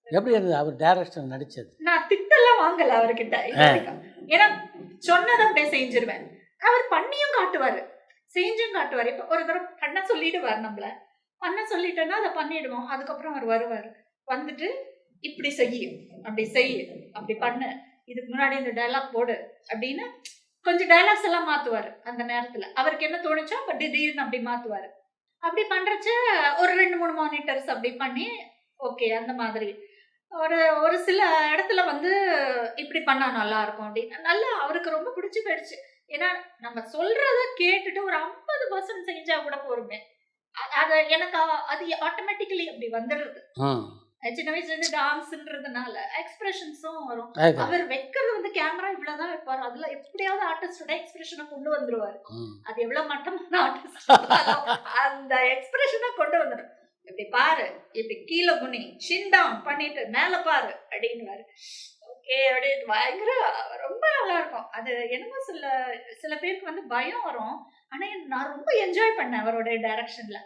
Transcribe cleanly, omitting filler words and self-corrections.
எப்படி இருந்தது அவர் டைரக்ஷன் நடிச்சது? நான் திட்டெல்லாம் வாங்கல அவர்கிட்ட இது வரைக்கும். ஏன்னா சொன்னதை அப்படியே செஞ்சிருவேன். அவர் பண்ணியும் காட்டுவாரு, செஞ்சும் காட்டுவாரு. இப்ப ஒரு தடவை பண்ண சொல்லிடுவார், நம்மள பண்ண சொல்லிட்டேன்னா அதை பண்ணிடுவோம். அதுக்கப்புறம் அவர் வருவார், வந்துட்டு இப்படி செய்ய, அப்படி செய்ய, அப்படி பண்ணு, இதுக்கு முன்னாடி இந்த டைலாக் போடு அப்படின்னு கொஞ்சம் டைலாக்ஸ் எல்லாம் மாத்துவாரு. அந்த நேரத்துல அவருக்கு என்ன தோணுச்சோ அப்ப திடீர்னு அப்படி மாத்துவாரு. அப்படி பண்றச்ச ஒரு 2-3 மானிட்டர்ஸ் அப்படி பண்ணி ஓகே அந்த மாதிரி ஒரு ஒரு சில இடத்துல வந்து இப்படி பண்ணா நல்லா இருக்கும் அப்படின்னு நல்லா அவருக்கு ரொம்ப பிடிச்சு போயிடுச்சு. ஏன்னா நம்ம சொல்றத கேட்டுட்டு ஒரு 50% செஞ்சா கூட போருமே. அது எனக்கு அது ஆட்டோமேட்டிக்கலி அப்படி வந்துடுது. சின்ன வயசுல இருந்து டான்ஸ்ன்றதுனால எக்ஸ்பிரஷன்ஸும் வரும். அவர் வைக்கிறது வந்து கேமரா இவ்வளவுதான் வைப்பாரு, அதுல எப்படியாவது ஆர்டிஸ்டோட எக்ஸ்பிரஷனை கொண்டு வந்துருவாரு. அது எவ்வளவு மட்டமான ஆர்டிஸ்ட் அந்த எக்ஸ்பிரஷனை கொண்டு வந்துடும். இப்படி பாரு, இப்படி கீழே குனி, சின் டவுன் பண்ணிட்டு மேல பாரு அப்படின்னுவாரு. ஓகே அப்படின்னு பயங்கர ரொம்ப நல்லா இருக்கும். அது என்னமோ சில பேருக்கு வந்து பயம் வரும். ஆனா நான் ரொம்ப என்ஜாய் பண்ணேன் அவரோட டைரக்ஷன்ல.